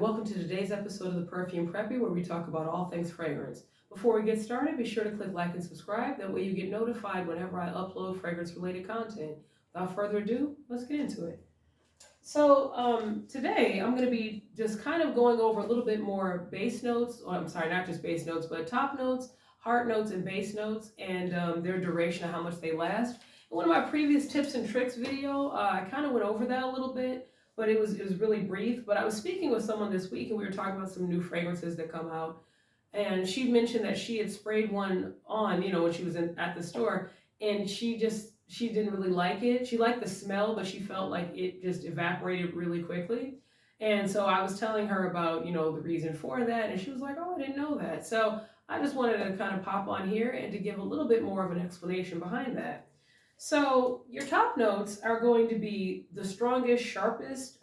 welcome to today's episode of the Perfume Preppy, where we talk about all things fragrance. Before we get started, be sure to click like and subscribe. That way you get notified whenever I upload fragrance-related content. Without further ado, let's get into it. So today I'm going to be just kind of going over a little bit more base notes, or I'm sorry, not just base notes, but top notes, heart notes, and base notes, and their duration, how much they last. In one of my previous tips and tricks video, I kind of went over that a little bit, but it was really brief. But I was speaking with someone this week, and we were talking about some new fragrances that come out, and she mentioned that she had sprayed one on, when she was at the store, and she didn't really like it. She liked the smell, but she felt like it just evaporated really quickly. And so I was telling her about, the reason for that, and she was like, oh, I didn't know that. So I just wanted to kind of pop on here and to give a little bit more of an explanation behind that. So your top notes are going to be the strongest, sharpest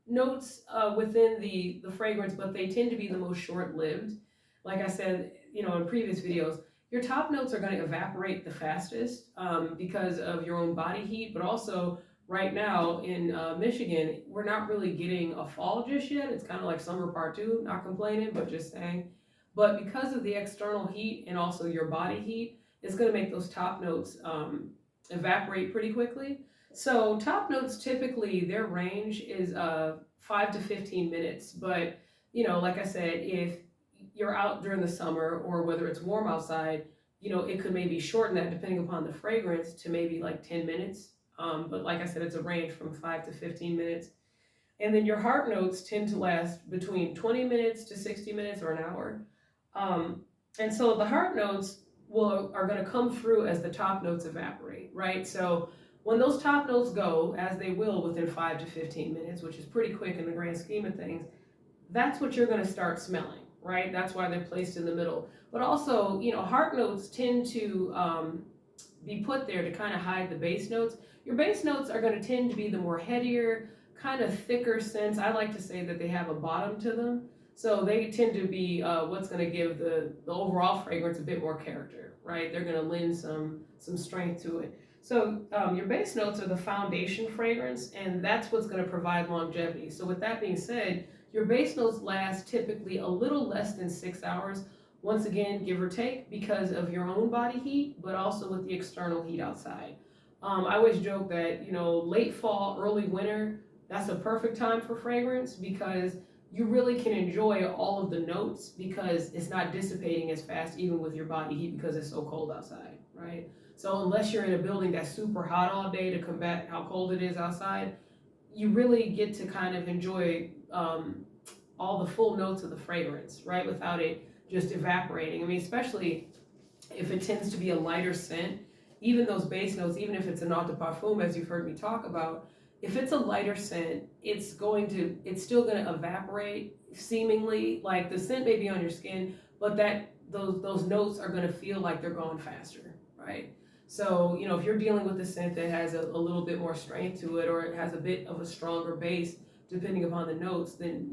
notes within the fragrance, but they tend to be the most short-lived. Like I said, in previous videos, your top notes are going to evaporate the fastest because of your own body heat, but also right now in Michigan, we're not really getting a fall just yet. It's kind of like summer part two, not complaining, but just saying. But because of the external heat and also your body heat, it's going to make those top notes evaporate pretty quickly. So top notes, typically their range is 5 to 15 minutes. But, like I said, if you're out during the summer or whether it's warm outside, it could maybe shorten that depending upon the fragrance to maybe like 10 minutes. But like I said, it's a range from 5 to 15 minutes. And then your heart notes tend to last between 20 minutes to 60 minutes or an hour. And so the heart notes are going to come through as the top notes evaporate, right? So when those top notes go, as they will within 5 to 15 minutes, which is pretty quick in the grand scheme of things, that's what you're going to start smelling, right? That's why they're placed in the middle. But also, heart notes tend to be put there to kind of hide the base notes. Your base notes are going to tend to be the more headier, kind of thicker scents. I like to say that they have a bottom to them. So they tend to be what's going to give the overall fragrance a bit more character, right? They're going to lend some strength to it. So your base notes are the foundation fragrance, and that's what's going to provide longevity. So with that being said, your base notes last typically a little less than 6 hours, once again, give or take, because of your own body heat, but also with the external heat outside. I always joke that, late fall, early winter, that's a perfect time for fragrance because you really can enjoy all of the notes because it's not dissipating as fast, even with your body heat, because it's so cold outside, right? So unless you're in a building that's super hot all day to combat how cold it is outside, you really get to kind of enjoy all the full notes of the fragrance, right? Without it just evaporating. I mean, especially if it tends to be a lighter scent, even those base notes, even if it's an eau de parfum, as you've heard me talk about, if it's a lighter scent, it's still going to evaporate seemingly. Like the scent may be on your skin, but those notes are going to feel like they're going faster, right? So, if you're dealing with a scent that has a little bit more strength to it, or it has a bit of a stronger base, depending upon the notes, then,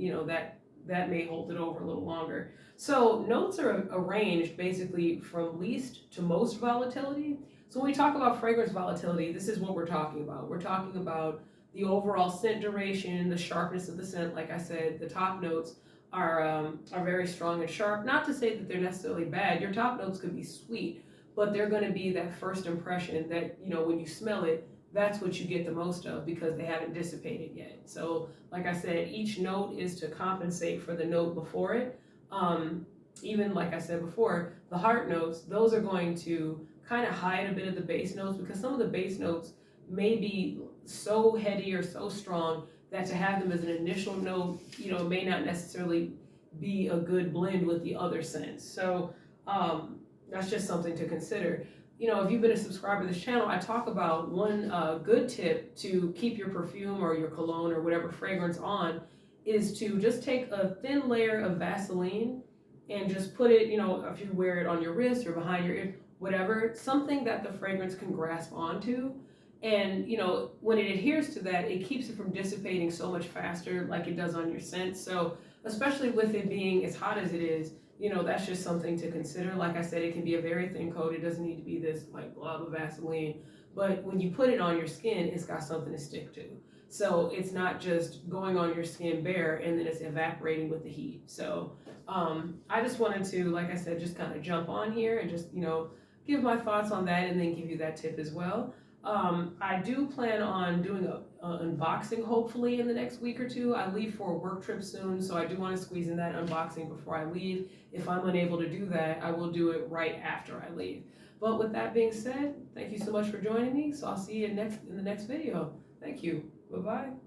that may hold it over a little longer. So notes are arranged basically from least to most volatility. So when we talk about fragrance volatility, this is what we're talking about. We're talking about the overall scent duration, the sharpness of the scent. Like I said, the top notes are very strong and sharp. Not to say that they're necessarily bad. Your top notes could be sweet, but they're going to be that first impression that, when you smell it, that's what you get the most of because they haven't dissipated yet. So like I said, each note is to compensate for the note before it. Even like I said before, the heart notes, those are going to kind of hide a bit of the base notes because some of the base notes may be so heady or so strong that to have them as an initial note, may not necessarily be a good blend with the other scents. So that's just something to consider. If you've been a subscriber to this channel, I talk about one good tip to keep your perfume or your cologne or whatever fragrance on is to just take a thin layer of Vaseline and just put it, if you wear it on your wrist or behind your ear, whatever, something that the fragrance can grasp onto. And, when it adheres to that, it keeps it from dissipating so much faster like it does on your scent. So especially with it being as hot as it is, that's just something to consider. Like I said, it can be a very thin coat. It doesn't need to be this like blob of Vaseline. But when you put it on your skin, it's got something to stick to. So it's not just going on your skin bare and then it's evaporating with the heat. So I just wanted to, like I said, just kind of jump on here and just, give my thoughts on that and then give you that tip as well. I do plan on doing a unboxing hopefully in the next week or two. I leave for a work trip soon, so I do want to squeeze in that unboxing before I leave. If I'm unable to do that, I will do it right after I leave. But with that being said, thank you so much for joining me. So I'll see you in the next video. Thank you. Bye-bye.